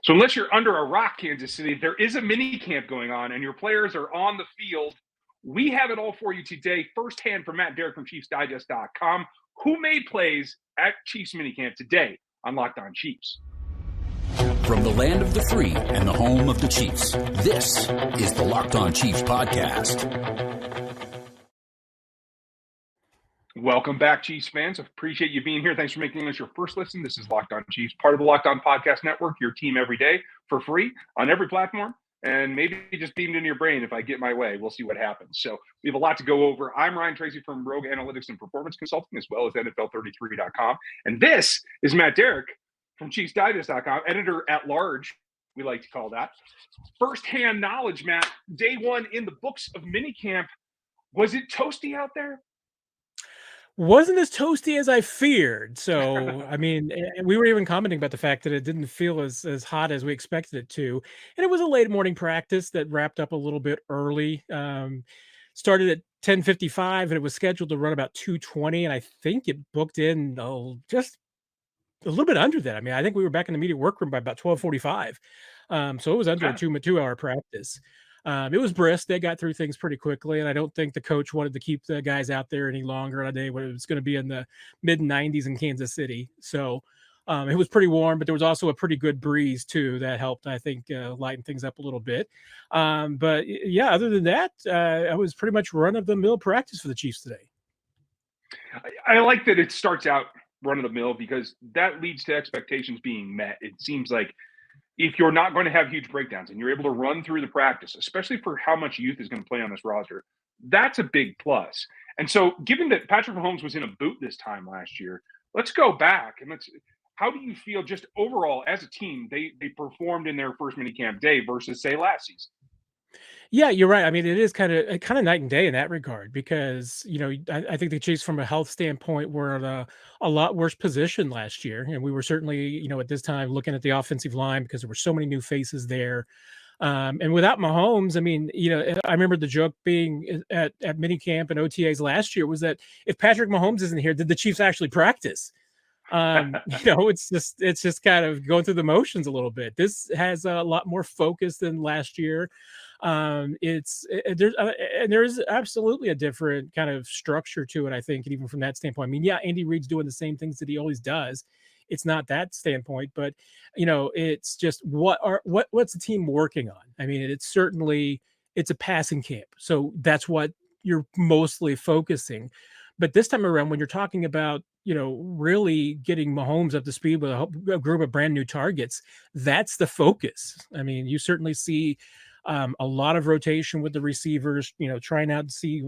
So unless you're under a rock, Kansas City, there is a mini camp going on and your players are on the field. We have it all for you today, firsthand from Matt Derrick from ChiefsDigest.com. Who made plays at Chiefs minicamp today on Locked On Chiefs? From the land of the free and the home of the Chiefs, this is the Locked On Chiefs podcast. Welcome back, Chiefs fans. Appreciate you being here. Thanks for making us your first listen. This is Locked On Chiefs, part of the Locked On Podcast Network, your team every day for free on every platform, and maybe just beamed into your brain if I get my way. We'll see what happens. So we have a lot to go over. I'm Ryan Tracy from Rogue Analytics and Performance Consulting, as well as NFL33.com. And this is Matt Derrick from ChiefsDigest.com, editor-at-large, we like to call that. First-hand knowledge, Matt. Day one in the books of minicamp. Was it toasty out there? Wasn't as toasty as I feared. So, I mean, we were even commenting about the fact that it didn't feel as hot as we expected it to. And it was a late morning practice that wrapped up a little bit early. Started at 10:55 and it was scheduled to run about 2:20. And I think it booked in just a little bit under that. I mean, I think we were back in the media workroom by about 12:45. So it was under a 2-hour practice. It was brisk. They got through things pretty quickly, and I don't think the coach wanted to keep the guys out there any longer on a day when it was going to be in the mid-90s in Kansas City. So it was pretty warm, but there was also a pretty good breeze too that helped, I think, lighten things up a little bit. But yeah, other than that, I was pretty much run-of-the-mill practice for the Chiefs today. I like that it starts out run-of-the-mill because that leads to expectations being met. It seems like if you're not going to have huge breakdowns and you're able to run through the practice, especially for how much youth is going to play on this roster, that's a big plus. And so given that Patrick Mahomes was in a boot this time last year, let's go back and how do you feel just overall as a team they performed in their first minicamp day versus, say, last season? Yeah, you're right. I mean, it is kind of night and day in that regard because, I think the Chiefs from a health standpoint were in a lot worse position last year. And we were certainly, at this time looking at the offensive line because there were so many new faces there. And without Mahomes, I mean, I remember the joke being at minicamp and OTAs last year was that if Patrick Mahomes isn't here, did the Chiefs actually practice? It's just kind of going through the motions a little bit. This has a lot more focus than last year. There's absolutely a different kind of structure to it, I think, and even from that standpoint. I mean, yeah, Andy Reid's doing the same things that he always does. It's not that standpoint, but it's just what's the team working on? I mean, it's a passing camp, so that's what you're mostly focusing. But this time around, when you're talking about really getting Mahomes up to speed with a group of brand new targets, that's the focus. I mean, you certainly see a lot of rotation with the receivers, trying out to see,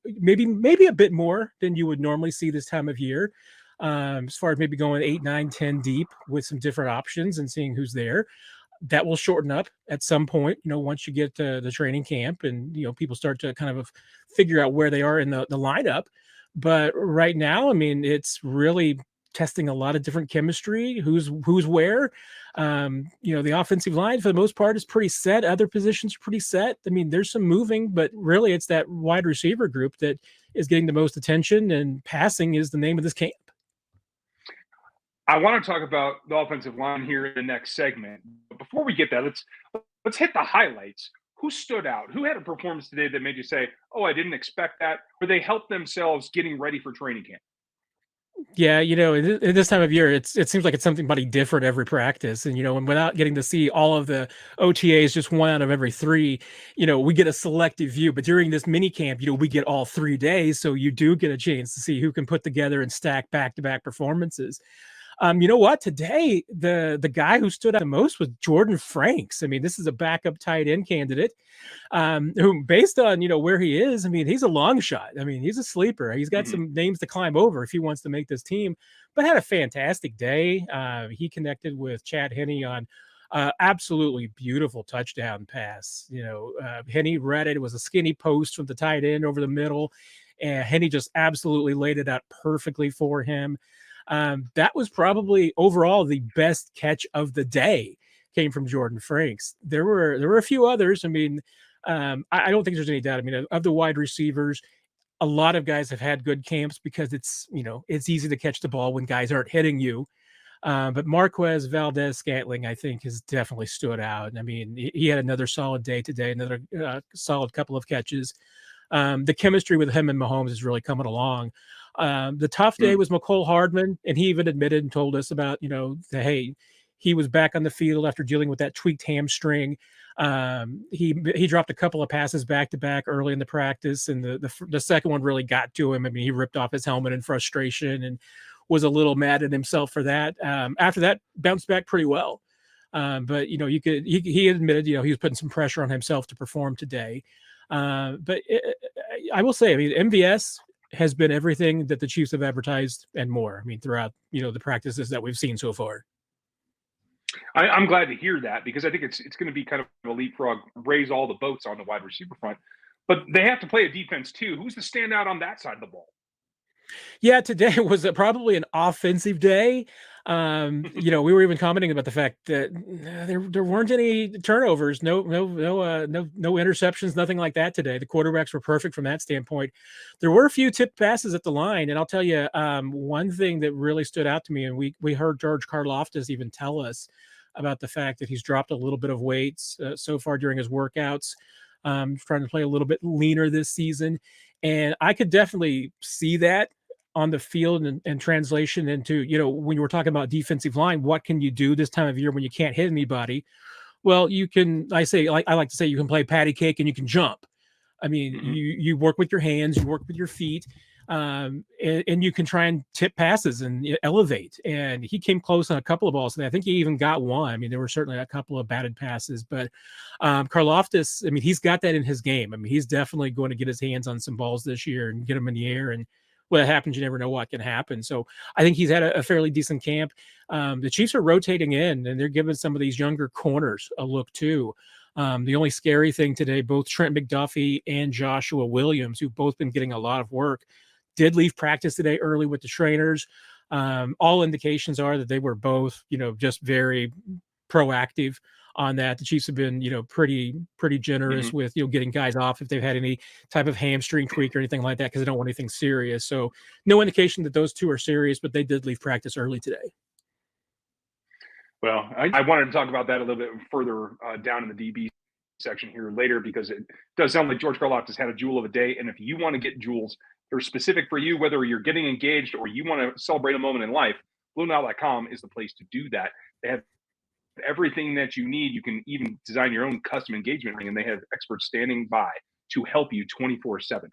maybe a bit more than you would normally see this time of year, as far as maybe going 8, 9, 10 deep with some different options and seeing who's there. That will shorten up at some point, once you get to the training camp and, people start to kind of figure out where they are in the lineup. But right now, I mean, it's really testing a lot of different chemistry, who's where. The offensive line for the most part is pretty set. Other positions are pretty set. I mean, there's some moving, but really it's that wide receiver group that is getting the most attention, and passing is the name of this camp. I want to talk about the offensive line here in the next segment. But before we get that, let's hit the highlights. Who stood out? Who had a performance today that made you say, oh, I didn't expect that? Or they helped themselves getting ready for training camp? Yeah, in this time of year, it seems like it's somebody different every practice. And, and without getting to see all of the OTAs, just one out of every 3, we get a selective view. But during this mini camp, we get all 3 days. So you do get a chance to see who can put together and stack back-to-back performances. You know what? Today, the guy who stood out the most was Jordan Franks. I mean, this is a backup tight end candidate who, based on, where he is, I mean, he's a long shot. I mean, he's a sleeper. He's got some names to climb over if he wants to make this team, but had a fantastic day. He connected with Chad Henne on absolutely beautiful touchdown pass. Henne read it. It was a skinny post from the tight end over the middle, and Henne just absolutely laid it out perfectly for him. That was probably overall the best catch of the day came from Jordan Franks. There were a few others. I mean, I don't think there's any doubt. I mean, of the wide receivers, a lot of guys have had good camps because it's easy to catch the ball when guys aren't hitting you. But Marquez, Valdes-Scantling, I think, has definitely stood out. I mean, he had another solid day today, another solid couple of catches. The chemistry with him and Mahomes is really coming along. The tough day was McCole Hardman, and he even admitted and told us about, hey, he was back on the field after dealing with that tweaked hamstring. He dropped a couple of passes back to back early in the practice, and the second one really got to him. I mean, he ripped off his helmet in frustration and was a little mad at himself for that. After that, bounced back pretty well. But he admitted, he was putting some pressure on himself to perform today. But I will say, I mean, MVS has been everything that the Chiefs have advertised and more. I mean, throughout, the practices that we've seen so far. I'm glad to hear that, because I think it's going to be kind of a leapfrog, raise all the boats on the wide receiver front. But they have to play a defense too. Who's the standout on that side of the ball? Yeah, today was probably an offensive day. We were even commenting about the fact that there weren't any turnovers, no interceptions, nothing like that today. The quarterbacks were perfect from that standpoint. There were a few tipped passes at the line, and I'll tell you, one thing that really stood out to me, and we heard George Karlaftis even tell us about the fact that he's dropped a little bit of weight so far during his workouts, trying to play a little bit leaner this season, and I could definitely see that on the field and translation into, when you were talking about defensive line, what can you do this time of year when you can't hit anybody? Well, I like to say you can play patty cake and you can jump. I mean, you work with your hands, you work with your feet, and you can try and tip passes and elevate. And he came close on a couple of balls. And I think he even got one. I mean, there were certainly a couple of batted passes, but Karlaftis, I mean, he's got that in his game. I mean, he's definitely going to get his hands on some balls this year and get them in the air. And when it happens, you never know what can happen. So I think he's had a fairly decent camp. The Chiefs are rotating in, and they're giving some of these younger corners a look too. The only scary thing today, both Trent McDuffie and Joshua Williams, who've both been getting a lot of work, did leave practice today early with the trainers. All indications are that they were both, just very proactive on that. The Chiefs have been, pretty generous with, getting guys off if they've had any type of hamstring tweak or anything like that, because they don't want anything serious. So no indication that those two are serious, but they did leave practice early today. Well, I wanted to talk about that a little bit further down in the DB section here later, because it does sound like George Karlaftis had a jewel of a day. And if you want to get jewels that are specific for you, whether you're getting engaged or you want to celebrate a moment in life, BlueNile.com is the place to do that. They have everything that you need. You can even design your own custom engagement ring, and they have experts standing by to help you 24/7.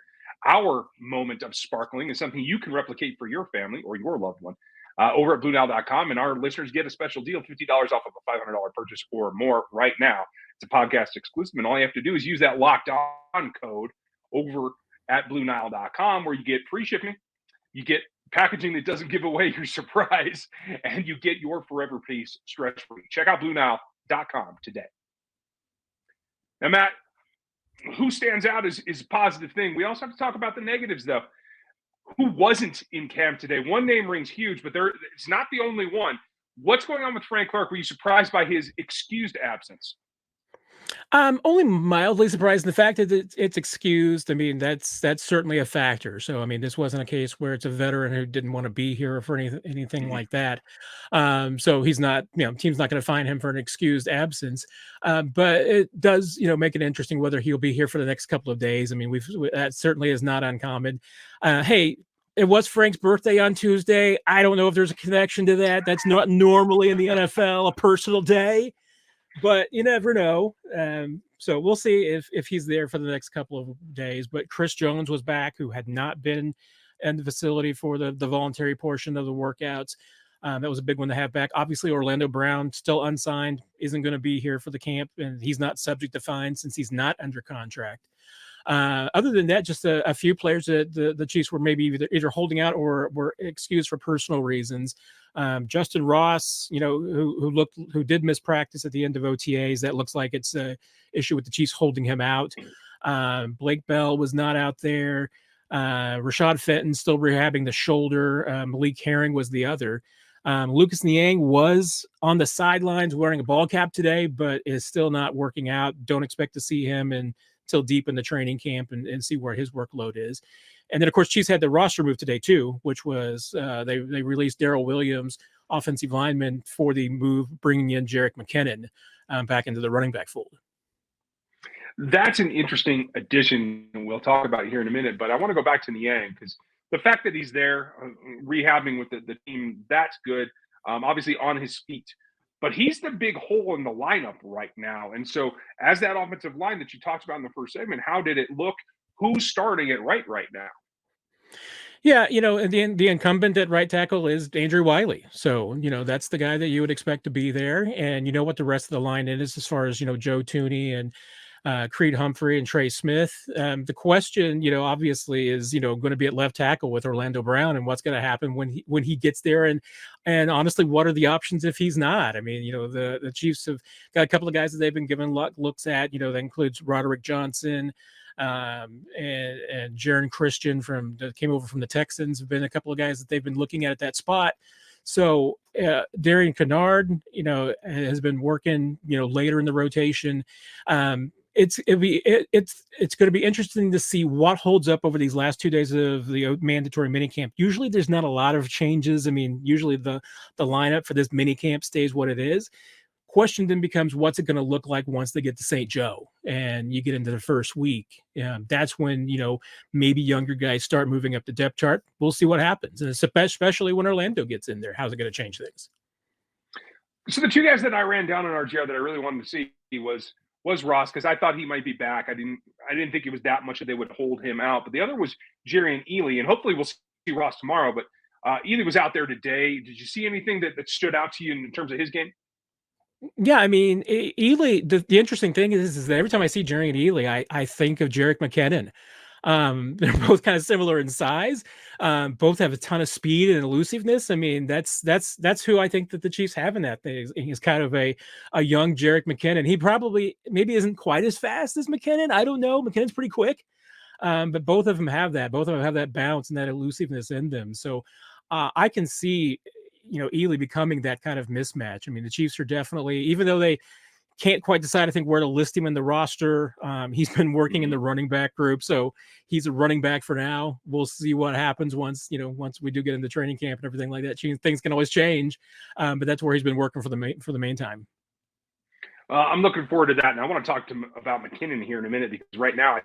Our moment of sparkling is something you can replicate for your family or your loved one over at BlueNile.com, and our listeners get a special deal, $50 off of a $500 purchase or more right now. It's a podcast exclusive, and all you have to do is use that locked on code over at BlueNile.com, where you get free shipping, you get packaging that doesn't give away your surprise, and you get your forever peace stress-free. Check out BlueNile.com today. Now, Matt, who stands out is a positive thing. We also have to talk about the negatives, though. Who wasn't in camp today? One name rings huge, but it's not the only one. What's going on with Frank Clark? Were you surprised by his excused absence? Only mildly surprised in the fact that it's excused. I mean, that's certainly a factor. So, I mean, this wasn't a case where it's a veteran who didn't want to be here for anything like that. So he's not, team's not going to fine him for an excused absence. But it does, make it interesting whether he'll be here for the next couple of days. I mean, that certainly is not uncommon. Hey, it was Frank's birthday on Tuesday. I don't know if there's a connection to that. That's not normally in the NFL a personal day, but you never know. So we'll see if he's there for the next couple of days. But Chris Jones was back, who had not been in the facility for the voluntary portion of the workouts. That was a big one to have back. Obviously, Orlando Brown, still unsigned, isn't going to be here for the camp, and he's not subject to fine since he's not under contract. Other than that, just a few players that the Chiefs were maybe either holding out or were excused for personal reasons. Justin Ross, who did miss practice at the end of OTAs. That looks like it's an issue with the Chiefs holding him out. Blake Bell was not out there. Rashad Fenton still rehabbing the shoulder. Malik Herring was the other. Lucas Niang was on the sidelines wearing a ball cap today, but is still not working out. Don't expect to see him until deep in the training camp and see where his workload is. And then, of course, Chiefs had the roster move today, too, which was they released Darrell Williams offensive linemen for the move, bringing in Jerick McKinnon back into the running back fold. That's an interesting addition we'll talk about here in a minute, but I want to go back to Niang because the fact that he's there rehabbing with the team, that's good. Obviously on his feet, but he's the big hole in the lineup right now. And so as that offensive line that you talked about in the first segment, how did it look? Who's starting at right now? Yeah, the incumbent at right tackle is Jerrion Ealy. So, that's the guy that you would expect to be there. And you know what the rest of the line is as far as, Joe Thuney and Creed Humphrey and Trey Smith. The question, obviously is, going to be at left tackle with Orlando Brown and what's going to happen when he gets there. And honestly, what are the options if he's not? I mean, the Chiefs have got a couple of guys that they've been given looks at, that includes Roderick Johnson, and Jaron Christian that came over from the Texans. Have been a couple of guys that they've been looking at that spot. So Darian Kennard, has been working, later in the rotation. It's going to be interesting to see what holds up over these last 2 days of the mandatory minicamp. Usually there's not a lot of changes. I mean, usually the lineup for this minicamp stays what it is. Question then becomes, what's it going to look like once they get to St. Joe and you get into the first week? That's when, maybe younger guys start moving up the depth chart. We'll see what happens. And especially when Orlando gets in there, how's it going to change things? So the two guys that I ran down on RGR that I really wanted to see was Ross, because I thought he might be back. I didn't think it was that much that they would hold him out. But the other was Jerrion Ealy, and hopefully we'll see Ross tomorrow. But Ealy was out there today. Did you see anything that stood out to you in terms of his game? Yeah, I mean, Ealy, the interesting thing is that every time I see Jerrion Ealy, I think of Jerick McKinnon. They're both kind of similar in size. Both have a ton of speed and elusiveness. I mean, that's who I think that the Chiefs have in that thing. He's kind of a young Jerick McKinnon. He maybe isn't quite as fast as McKinnon. I don't know. McKinnon's pretty quick. But both of them have that. Both of them have that bounce and that elusiveness in them. So I can see, Ealy becoming that kind of mismatch. I mean, the Chiefs are definitely, even though they can't quite decide, I think, where to list him in the roster. He's been working in the running back group, so he's a running back for now. We'll see what happens once we do get into training camp and everything like that. Things can always change, but that's where he's been working for the main time. I'm looking forward to that, and I want to talk about McKinnon here in a minute, because right now I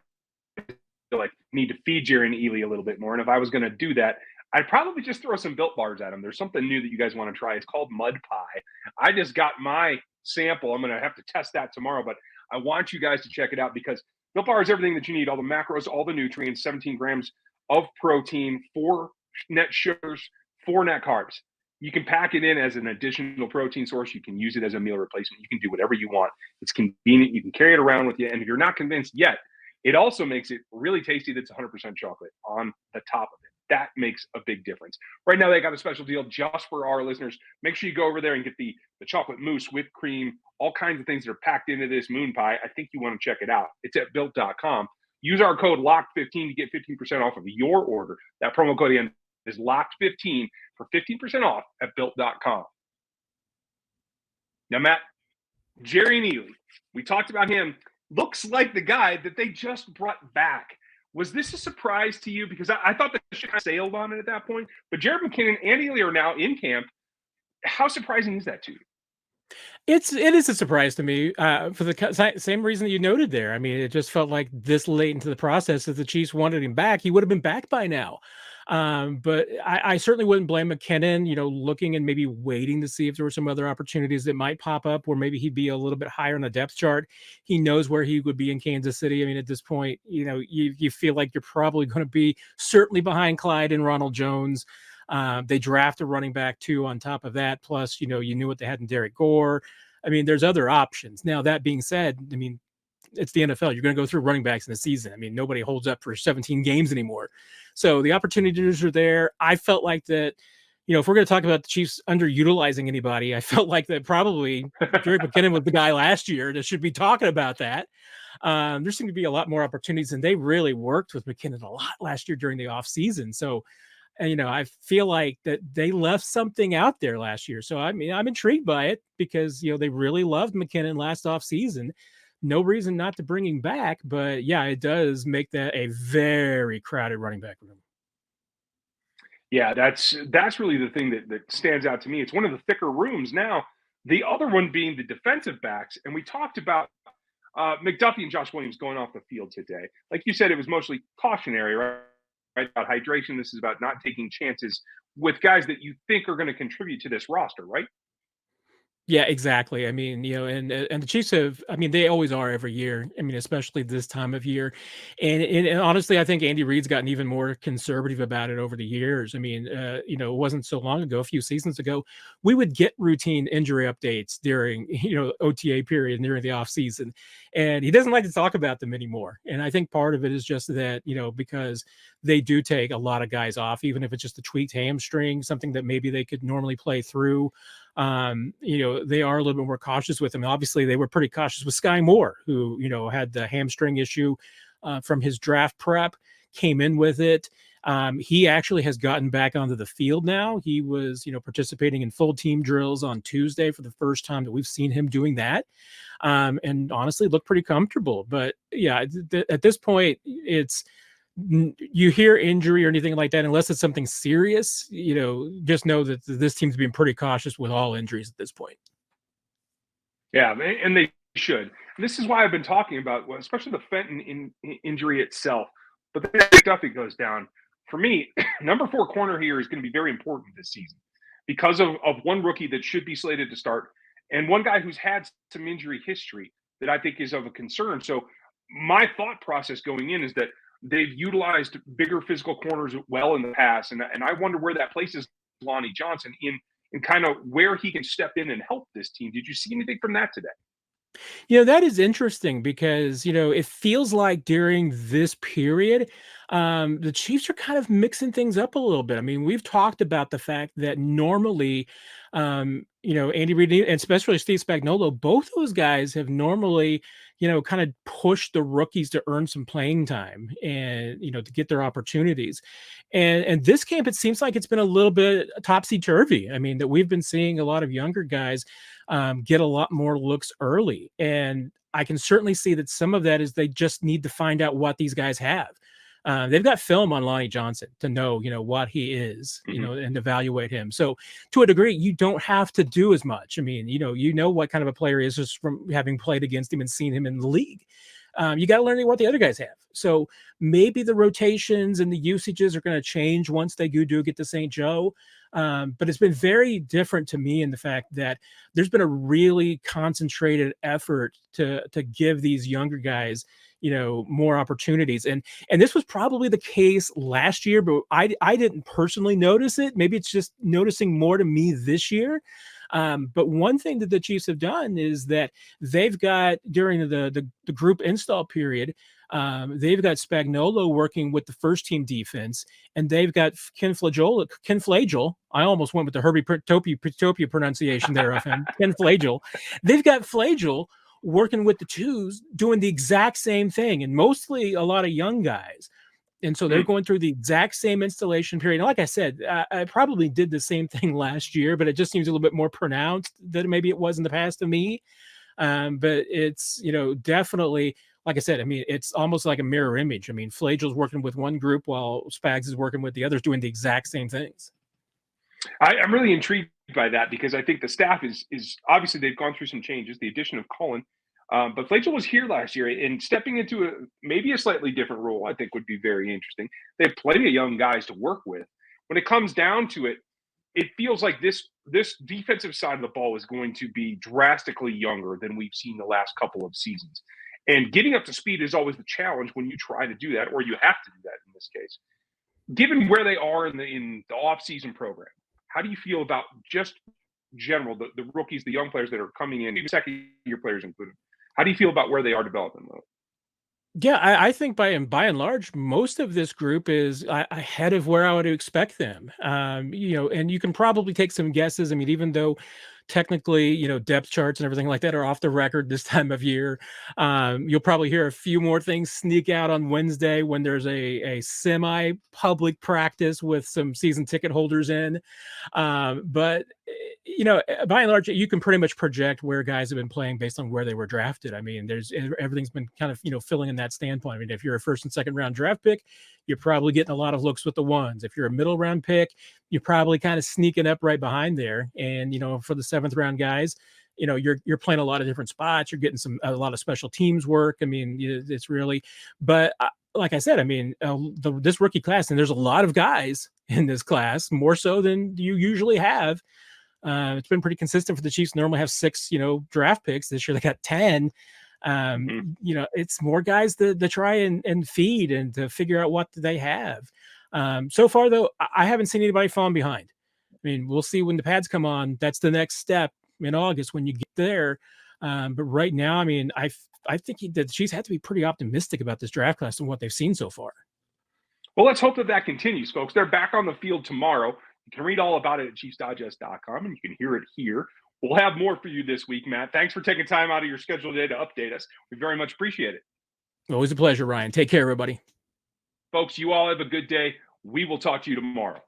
feel like I need to feed Jerrion Ealy a little bit more. And if I was going to do that, I'd probably just throw some Built Bars at him. There's something new that you guys want to try. It's called Mud Pie. I just got my sample. I'm going to have to test that tomorrow, but I want you guys to check it out, because Built Bar is everything that you need, all the macros, all the nutrients, 17 grams of protein, 4 net sugars, 4 net carbs. You can pack it in as an additional protein source. You can use it as a meal replacement. You can do whatever you want. It's convenient. You can carry it around with you. And if you're not convinced yet, it also makes it really tasty. That's 100% chocolate on the top of it. That makes a big difference. Right now, they got a special deal just for our listeners. Make sure you go over there and get the chocolate mousse, whipped cream, all kinds of things that are packed into this moon pie. I think you want to check it out. It's at Built.com. Use our code LOCKED15 to get 15% off of your order. That promo code again is LOCKED15 for 15% off at Built.com. Now, Matt, Jerrion Ealy, we talked about him. Looks like the guy that they just brought back. Was this a surprise to you? Because I thought the ship kind of sailed on it at that point. But Jerick McKinnon and Ealy are now in camp. How surprising is that to you? It is a surprise to me for the same reason that you noted there. I mean, it just felt like this late into the process, if the Chiefs wanted him back, he would have been back by now. But I certainly wouldn't blame McKinnon, looking and maybe waiting to see if there were some other opportunities that might pop up where maybe he'd be a little bit higher on the depth chart. He knows where he would be in Kansas City. I mean, at this point, you feel like you're probably going to be certainly behind Clyde and Ronald Jones. They draft a running back too on top of that. Plus, you knew what they had in Derek Gore. I mean, there's other options. Now, that being said, I mean, it's the NFL. You're going to go through running backs in a season. I mean, nobody holds up for 17 games anymore. So the opportunities are there. I felt like that, if we're going to talk about the Chiefs underutilizing anybody, I felt like that probably Jerick McKinnon was the guy last year that should be talking about that. There seemed to be a lot more opportunities, and they really worked with McKinnon a lot last year during the offseason. So, I feel like that they left something out there last year. So, I mean, I'm intrigued by it because, they really loved McKinnon last offseason. No reason not to bring him back, but yeah, it does make that a very crowded running back room. Yeah, that's really the thing that stands out to me. It's one of the thicker rooms now. The other one being the defensive backs, and we talked about McDuffie and Josh Williams going off the field today. Like you said, it was mostly cautionary, right? Right, about hydration. This is about not taking chances with guys that you think are going to contribute to this roster, right? Yeah, exactly. I mean, and the Chiefs have, I mean, they always are every year. I mean, especially this time of year. And honestly, I think Andy Reid's gotten even more conservative about it over the years. I mean, it wasn't so long ago, a few seasons ago, we would get routine injury updates during, OTA period and during the off season. And he doesn't like to talk about them anymore. And I think part of it is just that, because they do take a lot of guys off, even if it's just a tweaked hamstring, something that maybe they could normally play through. They are a little bit more cautious with him. Obviously, they were pretty cautious with Sky Moore, who, had the hamstring issue from his draft prep, came in with it. He actually has gotten back onto the field now. He was, participating in full team drills on Tuesday for the first time that we've seen him doing that. And honestly, looked pretty comfortable. But yeah, at this point, you hear injury or anything like that, unless it's something serious, just know that this team's being pretty cautious with all injuries at this point. Yeah, and they should. This is why I've been talking about, especially the Fenton injury itself. But then McDuffie goes down. For me, number 4 corner here is going to be very important this season because of one rookie that should be slated to start and one guy who's had some injury history that I think is of a concern. So my thought process going in is that they've utilized bigger physical corners well in the past, and I wonder where that places Lonnie Johnson in kind of where he can step in and help this team. Did you see anything from that today? That is interesting because, it feels like during this period, the Chiefs are kind of mixing things up a little bit. I mean, we've talked about the fact that normally, Andy Reid and especially Steve Spagnuolo, both those guys have normally, kind of pushed the rookies to earn some playing time and, to get their opportunities. And this camp, it seems like it's been a little bit topsy-turvy. I mean, that we've been seeing a lot of younger guys get a lot more looks early. And I can certainly see that some of that is they just need to find out what these guys have. They've got film on Lonnie Johnson to know, what he is, and evaluate him. So to a degree, you don't have to do as much. I mean, what kind of a player he is just from having played against him and seen him in the league. You got to learn what the other guys have. So maybe the rotations and the usages are going to change once they do get to St. Joe. But it's been very different to me in the fact that there's been a really concentrated effort to give these younger guys, more opportunities. And this was probably the case last year, but I didn't personally notice it. Maybe it's just noticing more to me this year. But one thing that the Chiefs have done is that they've got during the group install period, they've got Spagnuolo working with the first team defense, and they've got Ken Flagel. I almost went with the Herbie Topia pronunciation there of him, Ken Flagel. They've got Flagel working with the twos, doing the exact same thing, and mostly a lot of young guys. And so they're going through the exact same installation period. And like I said, I probably did the same thing last year, but it just seems a little bit more pronounced than maybe it was in the past to me. But it's, definitely, like I said, I mean, it's almost like a mirror image. I mean, Flagel's working with one group while Spags is working with the others, doing the exact same things. I'm really intrigued by that because I think the staff is obviously they've gone through some changes, the addition of Cullen. But Flagel was here last year, and stepping into maybe a slightly different role, I think would be very interesting. They have plenty of young guys to work with. When it comes down to it, it feels like this defensive side of the ball is going to be drastically younger than we've seen the last couple of seasons. And getting up to speed is always the challenge when you try to do that, or you have to do that in this case. Given where they are in the off-season program, how do you feel about just general, the rookies, the young players that are coming in, even second-year players included? How do you feel about where they are developing? Yeah, I think by and large, most of this group is ahead of where I would expect them. And you can probably take some guesses. I mean, even though technically, depth charts and everything like that are off the record this time of year, you'll probably hear a few more things sneak out on Wednesday when there's a semi-public practice with some season ticket holders in. But by and large, you can pretty much project where guys have been playing based on where they were drafted. I mean, everything's been kind of, filling in that standpoint. I mean, if you're a first and second round draft pick, you're probably getting a lot of looks with the ones. If you're a middle round pick, you're probably kind of sneaking up right behind there. And, for the seventh round guys, you're playing a lot of different spots. You're getting a lot of special teams work. I mean, it's really, but like I said, I mean, this rookie class, and there's a lot of guys in this class, more so than you usually have. It's been pretty consistent for the Chiefs. Normally have 6, draft picks. This year they got 10. It's more guys to try and feed and to figure out what they have. So far, though, I haven't seen anybody falling behind. I mean, we'll see when the pads come on. That's the next step in August when you get there. But right now, I mean, I think the Chiefs have to be pretty optimistic about this draft class and what they've seen so far. Well, let's hope that continues, folks. They're back on the field tomorrow. You can read all about it at ChiefsDigest.com, and you can hear it here. We'll have more for you this week, Matt. Thanks for taking time out of your schedule today to update us. We very much appreciate it. Always a pleasure, Ryan. Take care, everybody. Folks, you all have a good day. We will talk to you tomorrow.